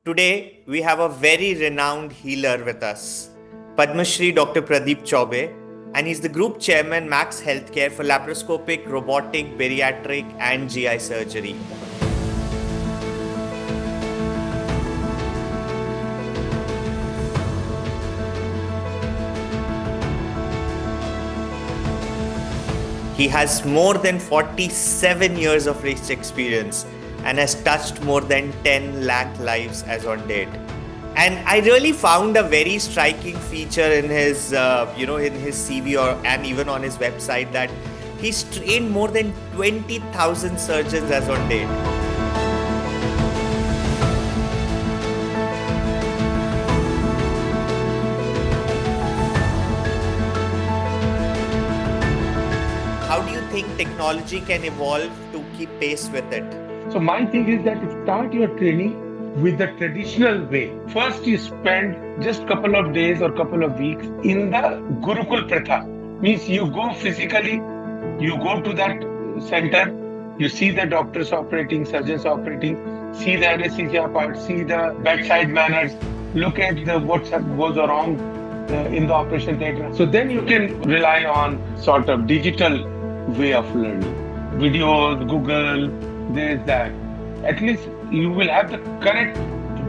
Today, we have a very renowned healer with us, Padma Shri Dr. Pradeep Chowbey, and he's the Group Chairman Max Healthcare for laparoscopic, robotic, bariatric, and GI surgery. He has more than 47 years of rich experience and has touched more than 10 lakh lives as on date. And I really found a very striking feature in his, in his CV and even on his website that he's trained more than 20,000 surgeons as on date. How do you think technology can evolve to keep pace with it? So my thing is that start your training with the traditional way. First, you spend just couple of days or couple of weeks in the Gurukul Pratha. Means you go physically, you go to that center, you see the doctors operating, surgeons operating, see the anesthesia part, see the bedside manners, look at what goes wrong in the operation theatre. So then you can rely on sort of digital way of learning. Videos, Google, there's that. At least you will have the correct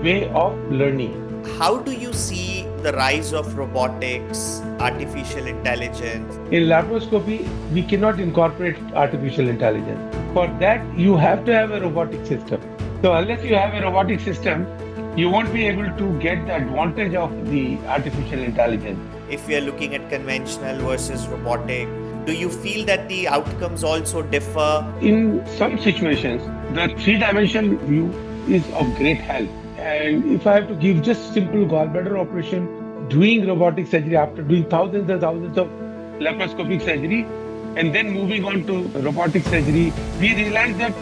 way of learning. How do you see the rise of robotics, artificial intelligence? In laparoscopy, we cannot incorporate artificial intelligence. For that, you have to have a robotic system. So unless you have a robotic system, you won't be able to get the advantage of the artificial intelligence. If we are looking at conventional versus robotic, do you feel that the outcomes also differ? In some situations, the three-dimensional view is of great help. And if I have to give just simple gallbladder operation, doing robotic surgery after doing thousands and thousands of laparoscopic surgery, and then moving on to robotic surgery, we realize that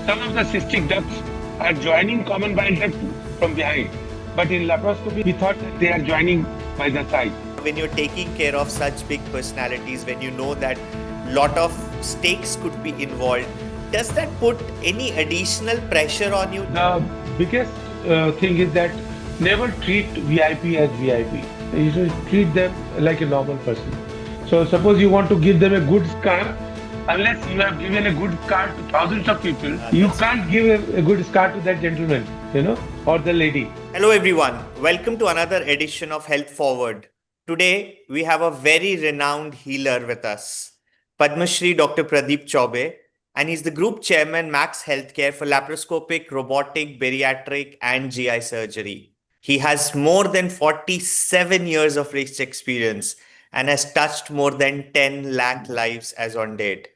some of the cystic ducts are joining common bile duct from behind. But in laparoscopy, we thought that they are joining by the side. When you're taking care of such big personalities, when you know that lot of stakes could be involved, does that put any additional pressure on you? The biggest thing is that never treat VIP as VIP. You should treat them like a normal person. So suppose you want to give them a good scar, unless you have given a good scar to thousands of people, you can't give a good scar to that gentleman, or the lady. Hello everyone, welcome to another edition of Health Forward. Today, we have a very renowned healer with us, Padma Shri Dr. Pradeep Chowbey, and he's the Group Chairman Max Healthcare for laparoscopic, robotic, bariatric, and GI surgery. He has more than 47 years of rich experience and has touched more than 10 lakh lives as on date.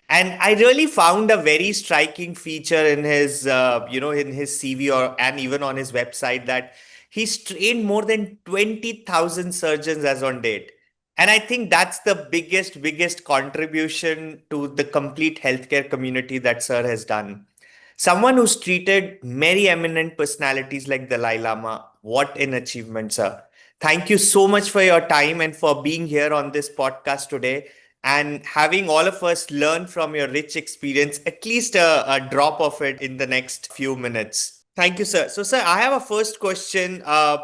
And I really found a very striking feature in his, in his CV and even on his website that he's trained more than 20,000 surgeons as on date. And I think that's the biggest contribution to the complete healthcare community that Sir has done. Someone who's treated many eminent personalities like Dalai Lama. What an achievement, sir. Thank you so much for your time and for being here on this podcast today and having all of us learn from your rich experience, at least a drop of it in the next few minutes. Thank you, sir. So, sir, I have a first question so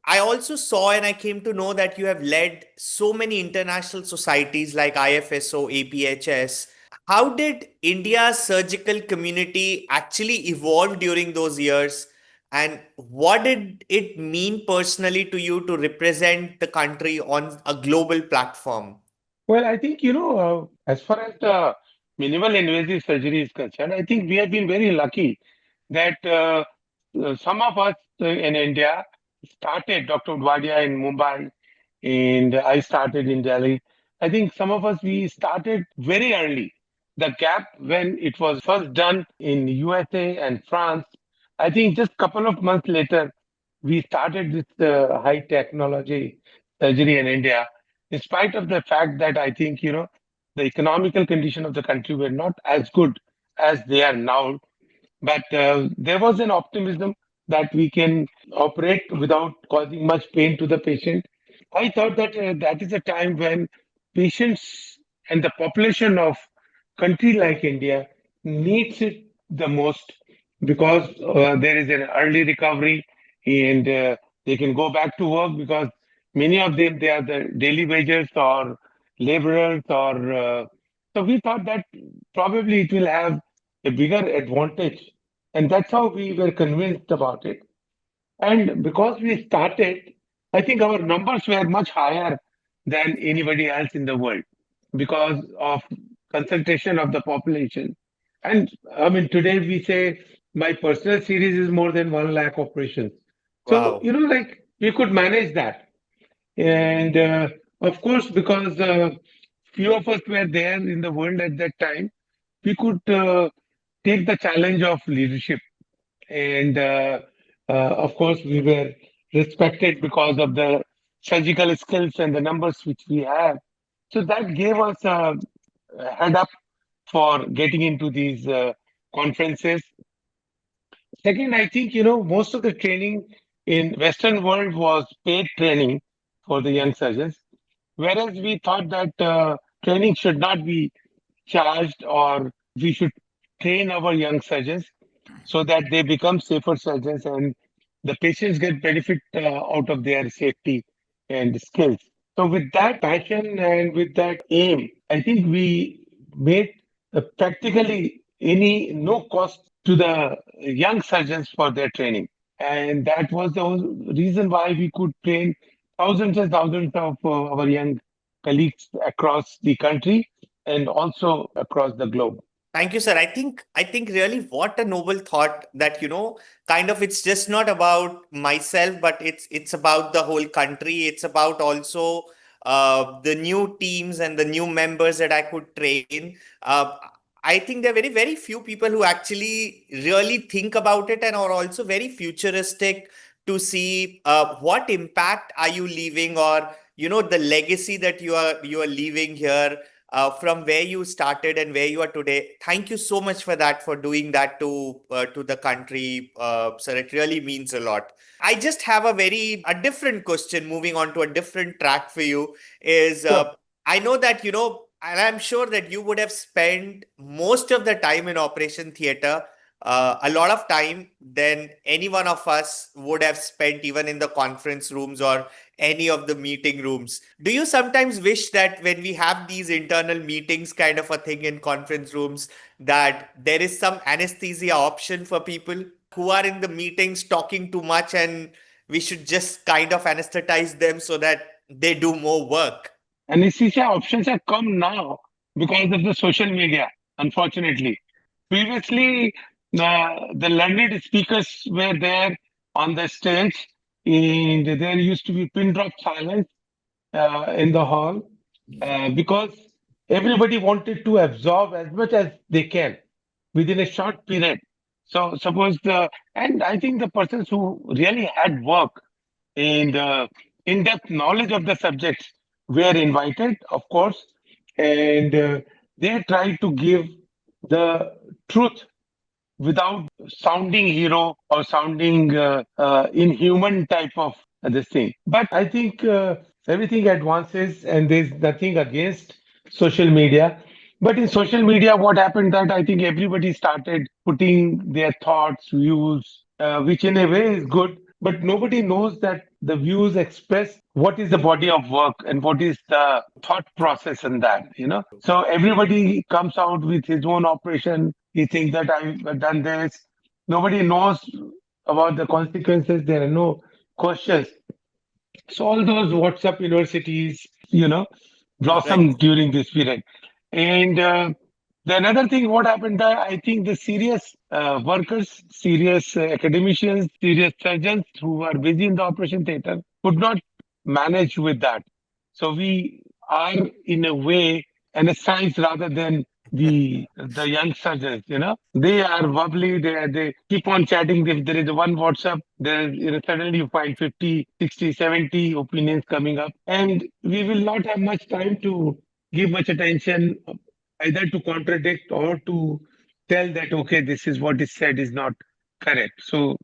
I also saw and I came to know that you have led so many international societies like IFSO, APHS. How did India's surgical community actually evolve during those years? And what did it mean personally to you to represent the country on a global platform? Well, I think, as far as the minimal invasive surgery is concerned, I think we have been very lucky that some of us in India started, Dr. Udwadia in Mumbai, and I started in Delhi. I think some of us, we started very early. The gap when it was first done in USA and France, I think just couple of months later, we started this high technology surgery in India, in spite of the fact that I think, the economical condition of the country were not as good as they are now. But there was an optimism that we can operate without causing much pain to the patient. I thought that that is a time when patients and the population of country like India needs it the most because there is an early recovery and they can go back to work because many of them they are the daily wagers or laborers or so we thought that probably it will have a bigger advantage, and that's how we were convinced about it. And because we started, I think our numbers were much higher than anybody else in the world because of concentration of the population. And I mean, today we say my personal series is more than 1 lakh operations. So, Wow. like we could manage that. And of course, because few of us were there in the world at that time, we could take the challenge of leadership, and of course we were respected because of the surgical skills and the numbers which we have, so that gave us a head up for getting into these conferences. Second, I think most of the training in western world was paid training for the young surgeons, whereas we thought that training should not be charged, or we should train our young surgeons so that they become safer surgeons and the patients get benefit out of their safety and skills. So with that passion and with that aim, I think we made practically any no cost to the young surgeons for their training. And that was the reason why we could train thousands and thousands of our young colleagues across the country and also across the globe. Thank you, sir. I think really what a noble thought that, kind of it's just not about myself, but it's about the whole country. It's about also the new teams and the new members that I could train. I think there are very, very few people who actually really think about it and are also very futuristic to see what impact are you leaving, or the legacy that you are leaving here, from where you started and where you are today. Thank you so much for that, for doing that to the country, sir. It really means a lot. I just have a different question. Moving on to a different track for you is, Sure. I know that and I'm sure that you would have spent most of the time in operation theater. A lot of time than any one of us would have spent even in the conference rooms or any of the meeting rooms. Do you sometimes wish that when we have these internal meetings, kind of a thing in conference rooms, that there is some anesthesia option for people who are in the meetings talking too much, and we should just kind of anesthetize them so that they do more work? Anesthesia options have come now because of the social media, unfortunately. Previously, the learned speakers were there on the stage, and there used to be pin drop silence in the hall because everybody wanted to absorb as much as they can within a short period. So, suppose and I think the persons who really had work and in-depth knowledge of the subjects were invited, of course, and they tried to give the truth without sounding hero or sounding inhuman type of this thing. But I think everything advances, and there's nothing against social media. But in social media, what happened that I think everybody started putting their thoughts, views, which in a way is good, but nobody knows that the views express what is the body of work and what is the thought process in that. So everybody comes out with his own operation. He thinks that I've done this. Nobody knows about the consequences. There are no questions. So all those WhatsApp universities, Right. blossomed during this period. And the another thing, what happened that I think the serious workers, serious academicians, serious surgeons who are busy in the operation theater could not manage with that. So we are in a way anesthetized rather than the young surgeons. They are bubbly. They keep on chatting. If there is one WhatsApp, suddenly you find 50, 60, 70 opinions coming up, and we will not have much time to give much attention either to contradict or to tell that okay, this is what is said is not correct. So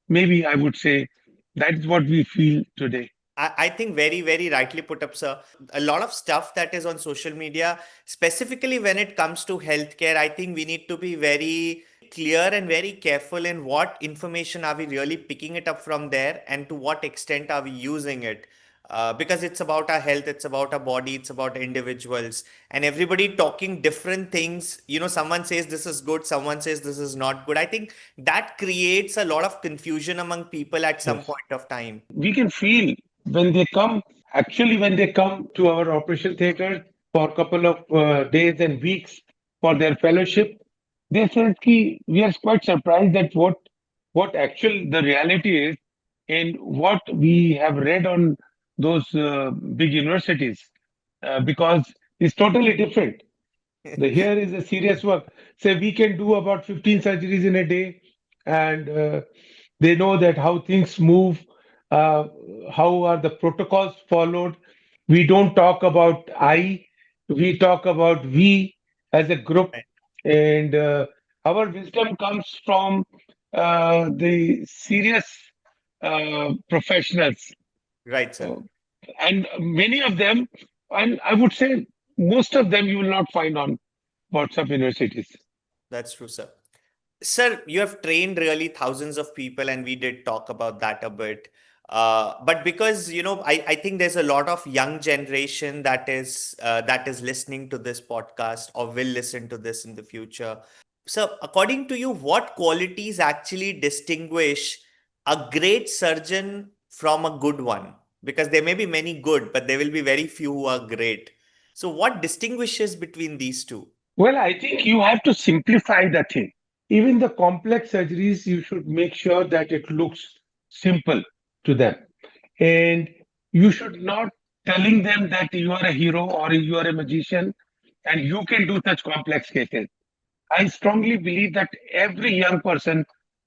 maybe I would say that's what we feel today. I think very, very rightly put up, sir. A lot of stuff that is on social media, specifically when it comes to healthcare, I think we need to be very clear and very careful in what information are we really picking it up from there and to what extent are we using it. Because it's about our health, it's about our body, it's about individuals, and everybody talking different things. Someone says this is good, someone says this is not good. I think that creates a lot of confusion among people at some Yes. point of time. We can feel when they come, actually, when they come to our operation theater for a couple of days and weeks for their fellowship, they said ki we are quite surprised that what actual the reality is and what we have read on those big universities, because it's totally different. The here is a serious work. Say we can do about 15 surgeries in a day, and they know that how things move, uh, how are the protocols followed. We don't talk about I, we talk about we as a group, Right, and our wisdom comes from the serious professionals. right, sir. Uh, and many of them, and I would say most of them, you will not find on WhatsApp universities. That's true, sir. Sir, you have trained really thousands of people, and we did talk about that a bit. But because I think there's a lot of young generation that is listening to this podcast or will listen to this in the future. So, according to you, what qualities actually distinguish a great surgeon from a good one? Because there may be many good, but there will be very few who are great. So, what distinguishes between these two? Well, I think you have to simplify the thing. Even the complex surgeries, you should make sure that it looks simple to them. And you should not telling them that you are a hero or you are a magician and you can do such complex cases. I strongly believe that every young person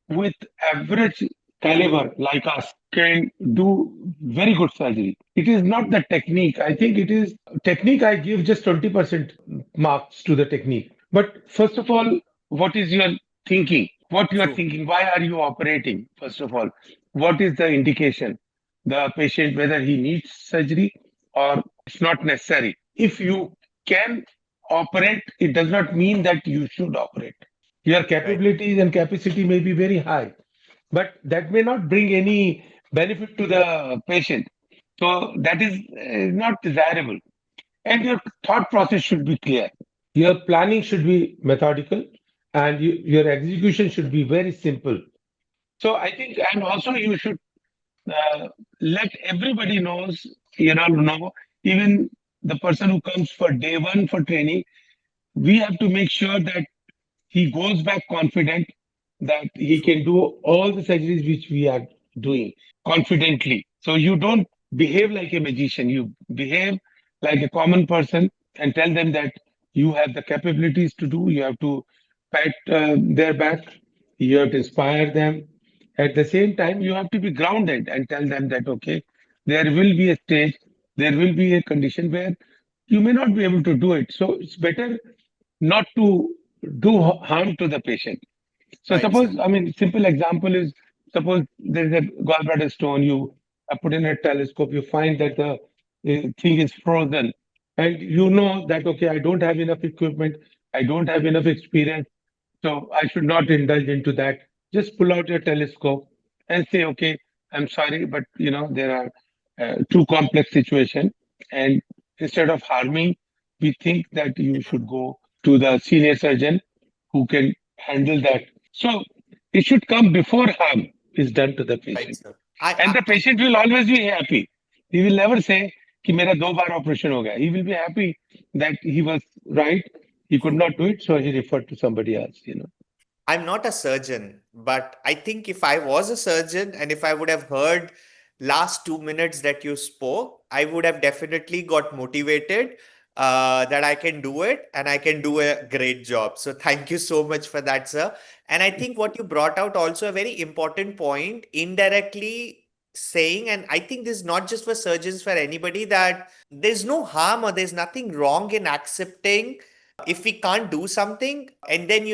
with average caliber like us can do very good surgery. It is not the technique. I think it is technique. I give just 20% marks to the technique. But first of all, what is your thinking? What you are True. thinking? Why are you operating? First of all, what is the indication? The patient, whether he needs surgery or it's not necessary. If you can operate, it does not mean that you should operate. Your Right. capabilities and capacity may be very high, but that may not bring any benefit to the patient. So that is not desirable. And your thought process should be clear. Your planning should be methodical, and your execution should be very simple. So I think, and also you should uh, let everybody know, even the person who comes for day one for training, we have to make sure that he goes back confident that he True. can do all the surgeries which we are doing confidently. So you don't behave like a magician, you behave like a common person and tell them that you have the capabilities to do, you have to pat their back, you have to inspire them. At the same time, you have to be grounded and tell them that, okay, there will be a stage, there will be a condition where you may not be able to do it. So it's better not to do harm to the patient. So Right, sir. suppose, I mean, simple example is suppose there is a gallbladder stone, you put in a telescope, you find that the thing is frozen, and you know that, okay, I don't have enough equipment, I don't have enough experience, so I should not indulge into that. Just pull out your telescope and say, okay, I'm sorry, but there are too complex situation, and instead of harming, we think that you should go to the senior surgeon who can handle that. So it should come before harm is done to the Right, patient, sir. and the patient will always be happy. He will never say कि मेरा 2 बार operation हो गया. He will be happy that he was right. He could True. not do it, so he referred to somebody else. I'm not a surgeon, but I think if I was a surgeon and if I would have heard last 2 minutes that you spoke, I would have definitely got motivated that I can do it and I can do a great job. So thank you so much for that, sir. And I think what you brought out also a very important point, indirectly saying, and I think this is not just for surgeons, for anybody, that there's no harm or there's nothing wrong in accepting if we can't do something, and then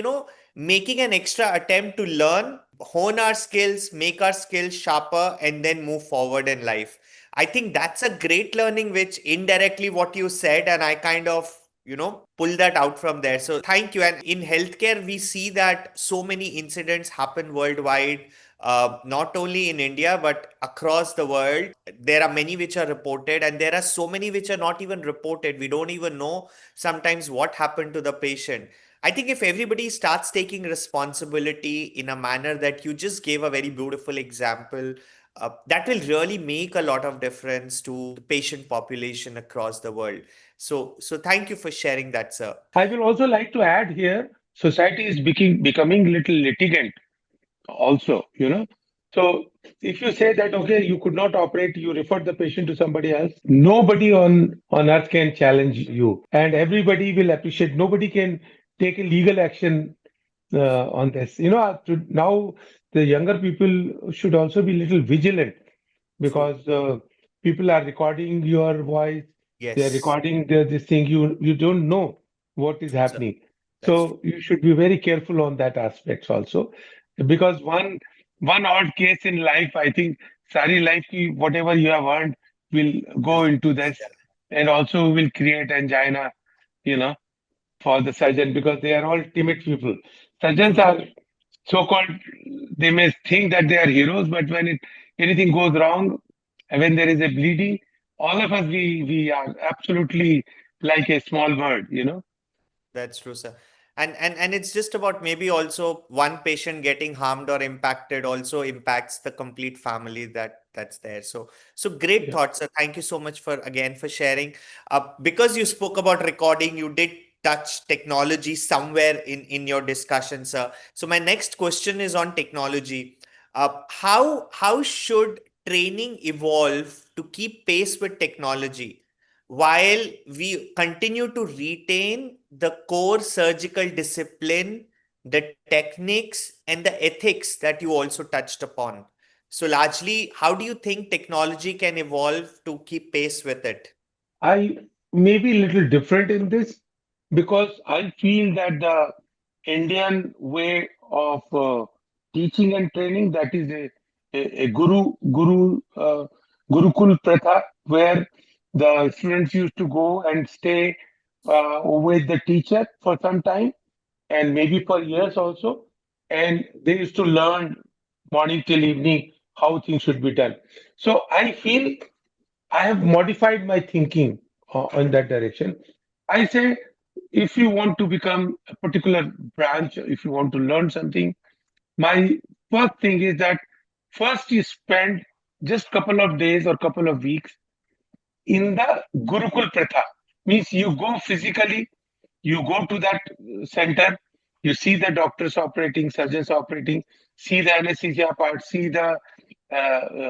making an extra attempt to learn, hone our skills, make our skills sharper, and then move forward in life. I think that's a great learning, which indirectly what you said, and I kind of pull that out from there. So thank you. And in healthcare, we see that so many incidents happen worldwide, not only in India, but across the world. There are many which are reported, and there are so many which are not even reported. We don't even know sometimes what happened to the patient. I think if everybody starts taking responsibility in a manner that you just gave a very beautiful example, that will really make a lot of difference to the patient population across the world. So thank you for sharing that, sir. I will also like to add here, society is becoming little litigant also, you know. So if you say that, okay, you could not operate, you refer the patient to somebody else, nobody on earth can challenge you, and everybody will appreciate. Nobody can take a legal action on this. Now the younger people should also be little vigilant True. because people are recording your voice, they are Yes. recording this thing. You don't know what is True, sir. happening, That's true. so you should be very careful on that aspects also, because one odd case in life, I think, sari life ki whatever you have earned will go into this, Yeah. and also will create angina, you know, for the surgeon, because they are all timid people. Surgeons True. are so-called, they may think that they are heroes, but when anything goes wrong, when there is a bleeding, all of us, we are absolutely like a small bird, you know. That's true, sir. And it's just about maybe also one patient getting harmed or impacted also impacts the complete family that's there. So great Yeah. thoughts, sir. Thank you so much for again for sharing. Because you spoke about recording, you did touch technology somewhere in your discussion, sir. So my next question is on technology. How should training evolve to keep pace with technology, while we continue to retain the core surgical discipline, the techniques, and the ethics that you also touched upon? So, largely, how do you think technology can evolve to keep pace with it? I may be a little different in this because I feel that the Indian way of teaching and training, that is a gurukul pratha, where the students used to go and stay with the teacher for some time, and maybe for years also, and they used to learn morning till evening how things should be done. So I feel I have modified my thinking in that direction. I say, if you want to become a particular branch, if you want to learn something, my first thing is that first you spend just couple of days or couple of weeks in the Gurukul Pratha. Means you go physically, you go to that center, you see the doctors operating, surgeons operating, see the anesthesia part, see the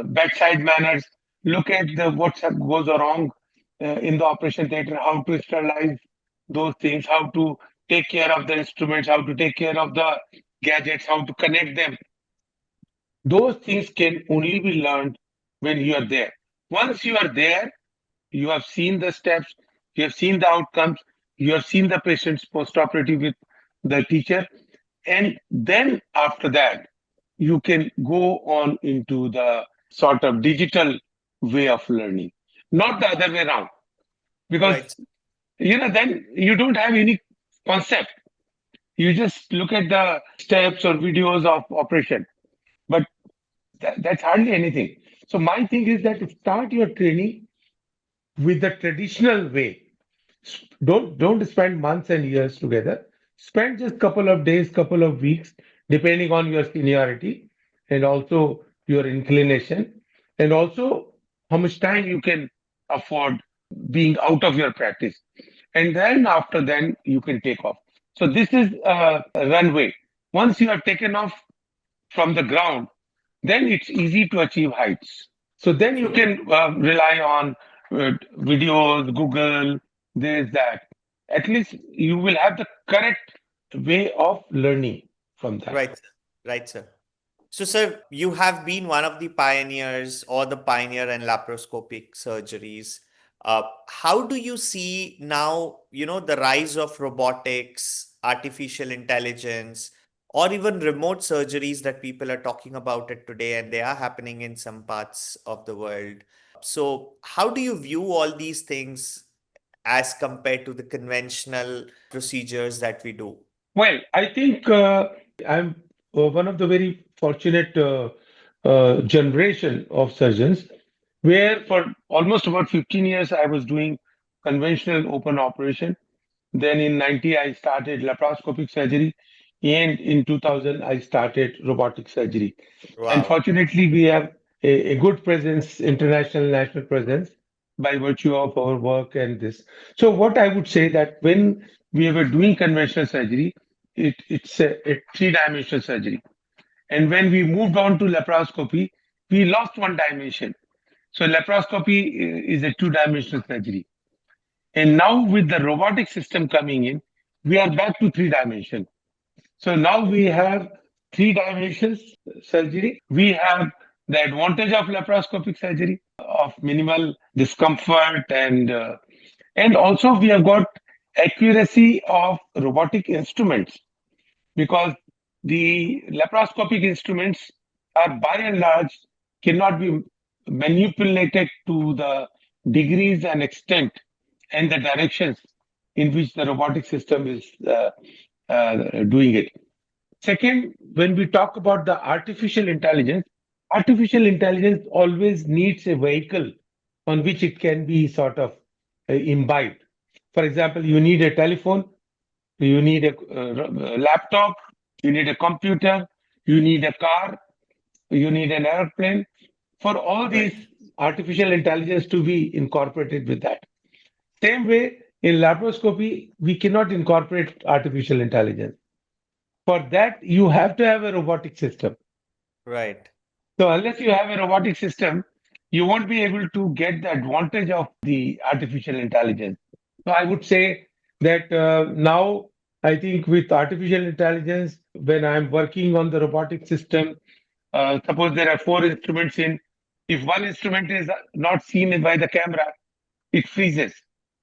bedside manners, look at the goes wrong in the operation theater, how to sterilize those things, how to take care of the instruments, how to take care of the gadgets, how to connect them. Those things can only be learned when you are there. Once you are there, you have seen the steps, you have seen the outcomes, you have seen the patients post-operative with the teacher, and then after that, you can go on into the sort of digital way of learning, not the other way around. Because Right. then you don't have any concept. You just look at the steps or videos of operation, but that's hardly anything. So my thing is that start your training with the traditional way. Don't spend months and years together. Spend just couple of days, couple of weeks, depending on your seniority and also your inclination, and also how much time you can afford being out of your practice. And then after then you can take off. So this is a runway. Once you are taken off from the ground, then it's easy to achieve heights. So then you True. can rely on videos, Google, this, that. At least you will have the correct way of learning from that. Right. Right, sir. So, sir, you have been one of the pioneers or the pioneer in laparoscopic surgeries. How do you see now, the rise of robotics, artificial intelligence, or even remote surgeries that people are talking about it today, and they are happening in some parts of the world? So, how do you view all these things? as compared to the conventional procedures that we do? Well, I think I'm one of the very fortunate generation of surgeons where for almost about 15 years I was doing conventional open operation. Then in 90 I started laparoscopic surgery, and in 2000 I started robotic surgery. And Wow. fortunately, we have a good presence, international, national presence, by virtue of our work and this. So, what I would say that when we were doing conventional surgery, it's a three-dimensional surgery. And when we moved on to laparoscopy, we lost one dimension. So, laparoscopy is a two-dimensional surgery. And now with the robotic system coming in, we are back to three dimension. So now we have three dimensions surgery. We have the advantage of laparoscopic surgery of minimal discomfort, and also we have got accuracy of robotic instruments, because the laparoscopic instruments are by and large cannot be manipulated to the degrees and extent and the directions in which the robotic system is doing it. Second, when we talk about the artificial intelligence always needs a vehicle on which it can be sort of imbibed. For example, you need a telephone, you need a laptop, you need a computer, you need a car, you need an airplane. For all these Right. artificial intelligence to be incorporated with that. Same way, in laparoscopy, we cannot incorporate artificial intelligence. For that, you have to have a robotic system. Right. So unless you have a robotic system, you won't be able to get the advantage of the artificial intelligence. So I would say that now I think with artificial intelligence, when I'm working on the robotic system, suppose there are four instruments in, if one instrument is not seen by the camera, it freezes.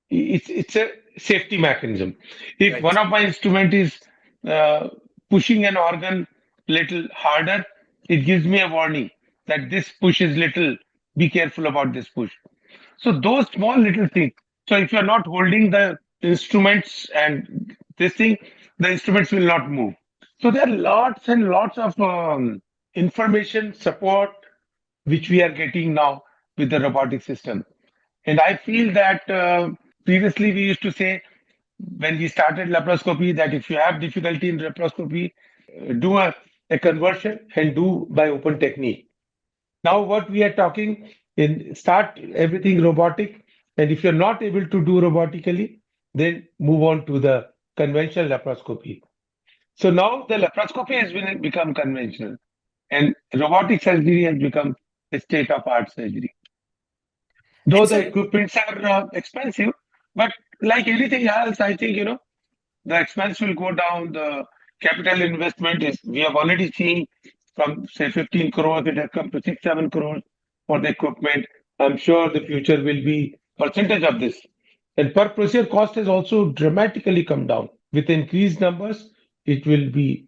It's a safety mechanism. If one Right. of my instrument is uh, pushing an organ little harder, it gives me a warning that this push is little. Be careful about this push. So those small little things. So if you're not holding the instruments and this thing, the instruments will not move. So there are lots and lots of information support which we are getting now with the robotic system. And I feel that previously we used to say when we started laparoscopy that if you have difficulty in laparoscopy, do a conversion and do by open technique. Now what we are talking in start everything robotic, and if you're not able to do robotically, then move on to the conventional laparoscopy. So now the laparoscopy has become conventional, and robotic surgery has become a state of art surgery. Though And the sir, equipments are expensive, but like anything else, I think, the expense will go down. The capital investment is, we have already seen from say 15 crores, it has come to 6, 7 crores for the equipment. I'm sure the future will be percentage of this. And per procedure cost has also dramatically come down. With increased numbers, it will be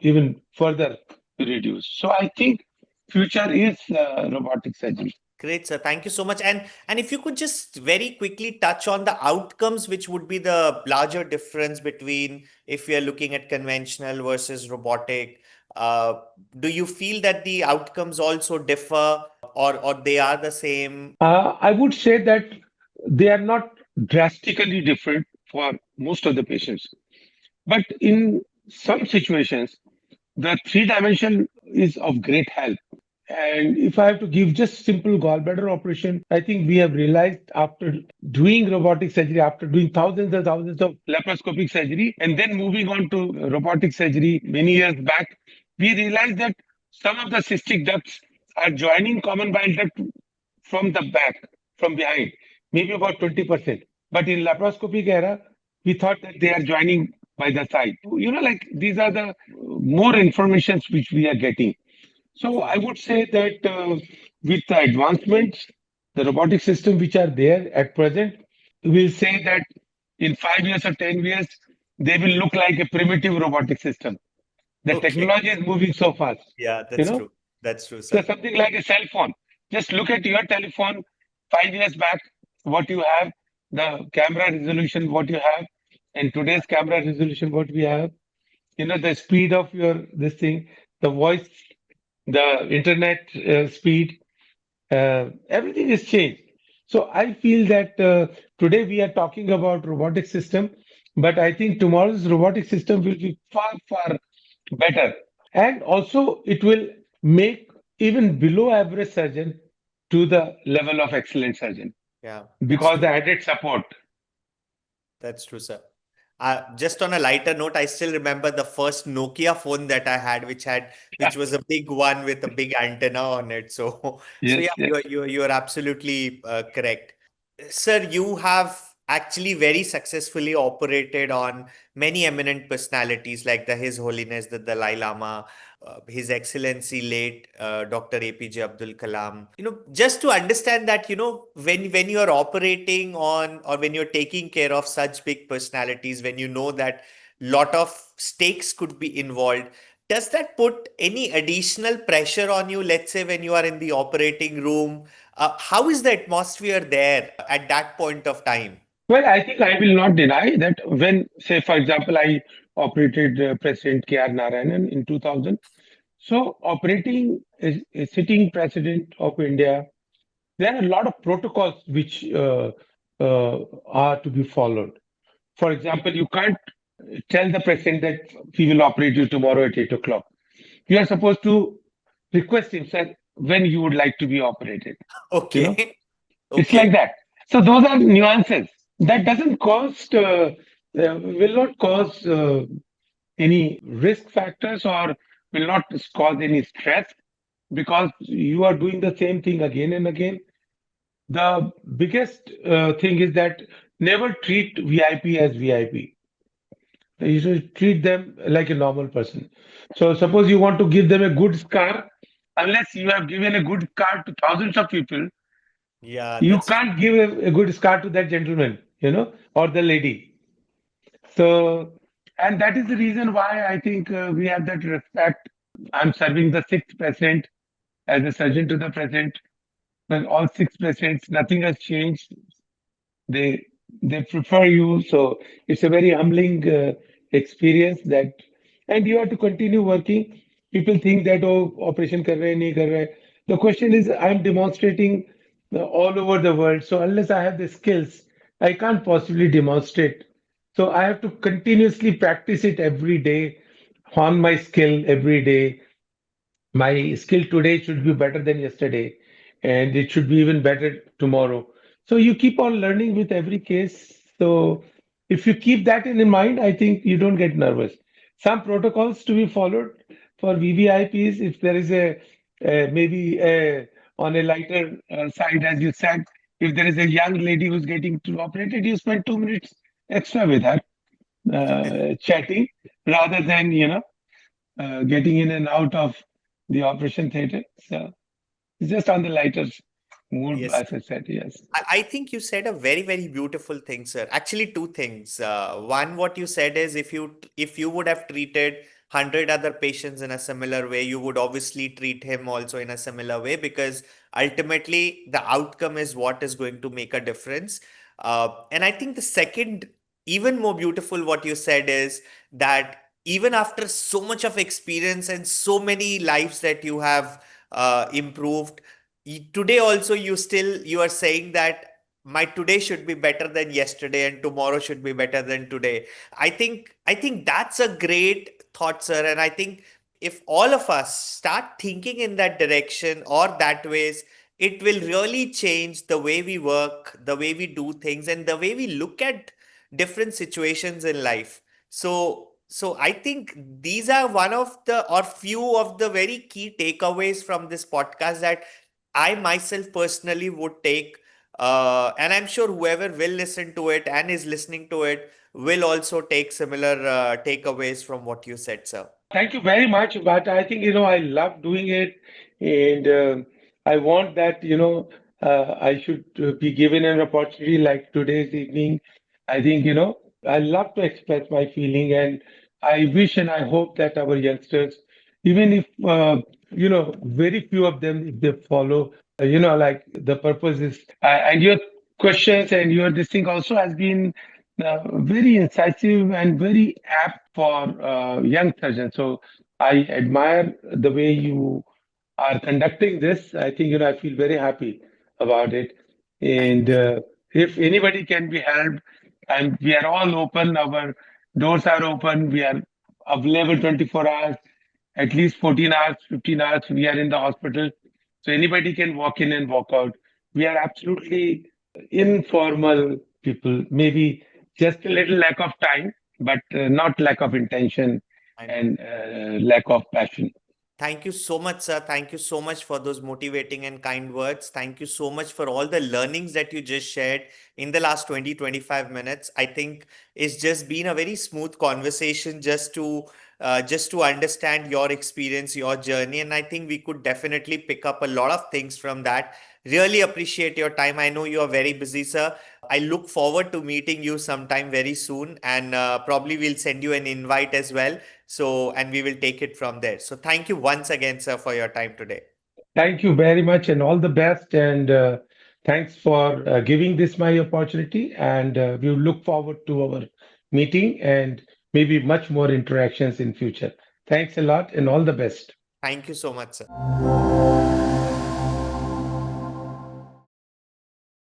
even further reduced. So I think future is robotic surgery. great, sir. Thank you so much. And if you could just very quickly touch on the outcomes, which would be the larger difference between if we are looking at conventional versus robotic. Uh, do you feel that the outcomes also differ, or they are the same? I would say that they are not drastically different for most of the patients. But in some situations, the three dimension is of great help. And if I have to give just simple gallbladder operation, I think we have realized after doing robotic surgery, after doing thousands and thousands of laparoscopic surgery, and then moving on to robotic surgery many years back, we realized that some of the cystic ducts are joining common bile duct from the back, from behind, maybe about 20%. But in laparoscopic era, we thought that they are joining by the side. Like these are the more informations which we are getting. So I would say that with the advancements, the robotic system which are there at present, we'll say that in 5 years or 10 years, they will look like a primitive robotic system. The Okay. technology is moving so fast, Yeah, you that's know. true. That's true, So sir. something like a cell phone. Just look at your telephone 5 years back, what you have. the camera resolution what you have, and today's camera resolution what we have, the speed of your this thing, the voice, the internet speed, everything is changed. So I feel that today we are talking about robotic system, but I think tomorrow's robotic system will be far, far better. And also it will make even below average surgeon to the level of excellent surgeon Yeah, that's because the true. added support. That's true, sir. Just on a lighter note, I still remember the first Nokia phone that I had, which was a big one with a big antenna on it. So, so Yes, yeah, yes. you're absolutely correct. Sir, you have actually very successfully operated on many eminent personalities like His Holiness the Dalai Lama, His Excellency late Dr. APJ Abdul Kalam. Just to understand that, when you are operating on or when you're taking care of such big personalities, when you know that lot of stakes could be involved, does that put any additional pressure on you, let's say when you are in the operating room? How is the atmosphere there at that point of time? Well, I think I will not deny that when, say, for example, I operated President K.R. Narayanan in 2000. So, operating a sitting president of India, there are a lot of protocols which are to be followed. For example, you can't tell the president that we will operate you tomorrow at 8 o'clock. You are supposed to request him, sir, when you would like to be operated. You know, Okay. it's like Okay. that. So those are nuances that doesn't will not cause any risk factors or will not cause any stress because you are doing the same thing again and again. The biggest thing is that never treat VIP as VIP. You should treat them like a normal person. So suppose you want to give them a good car, unless you have given a good car to thousands of people, Yeah, you that's can't give a good car to that gentleman, or the lady. So, and that is the reason why I think we have that respect. I'm serving the sixth president as a surgeon to the president. Well, all six presidents, nothing has changed. They they prefer you, so it's a very humbling experience that, and you have to continue working. People think that oh, operation kar rahe, nahi kar rahe. The question is, I'm demonstrating all over the world, so unless I have the skills, I can't possibly demonstrate. So I have to continuously practice it every day, hone my skill every day. My skill today should be better than yesterday, and it should be even better tomorrow. So you keep on learning with every case. So if you keep that in mind, I think you don't get nervous. Some protocols to be followed for VVIPs. If there is maybe on a lighter side, as you said, if there is a young lady who's getting to operated, you spend 2 minutes extra with her chatting rather than getting in and out of the operation theater. So it's just on the lighter mood, yes. as I said, yes. I think you said a very, very beautiful thing, sir. Actually, two things. One, what you said is if you would have treated 100 other patients in a similar way, you would obviously treat him also in a similar way because ultimately the outcome is what is going to make a difference. And I think the second, even more beautiful, what you said is that even after so much of experience and so many lives that you have improved, today also you are saying that my today should be better than yesterday and tomorrow should be better than today. I think that's a great thought, sir, and I think if all of us start thinking in that direction or that ways, it will really change the way we work, the way we do things, and the way we look at different situations in life. So I think these are one of the or few of the very key takeaways from this podcast that I myself personally would take, and I'm sure whoever will listen to it and is listening to it will also take similar takeaways from what you said, sir. Thank you very much. But I think, I love doing it. And I want that, I should be given an opportunity like today's evening. I think, I love to express my feeling. And I wish and I hope that our youngsters, even if, very few of them, if they follow, like the purpose is, and you're questions and your this thing also has been very incisive and very apt for young surgeons. So I admire the way you are conducting this. I think, I feel very happy about it. And Thank you. if anybody can be helped, and we are all open, our doors are open, we are available 24 hours, at least 14 hours, 15 hours, we are in the hospital. So anybody can walk in and walk out. We are absolutely informal people, maybe just a little lack of time, but not lack of intention I know. and lack of passion. Thank you so much, sir. Thank you so much for those motivating and kind words. Thank you so much for all the learnings that you just shared in the last 20-25 minutes. I think it's just been a very smooth conversation just to understand your experience, your journey. And I think we could definitely pick up a lot of things from that. Really appreciate your time. I know you are very busy, sir. I look forward to meeting you sometime very soon, and probably we'll send you an invite as well. So, and we will take it from there. So, thank you once again, sir, for your time today. Thank you very much and all the best. And thanks for giving this my opportunity. And we look forward to our meeting and maybe much more interactions in future. Thanks a lot and all the best. Thank you so much, sir.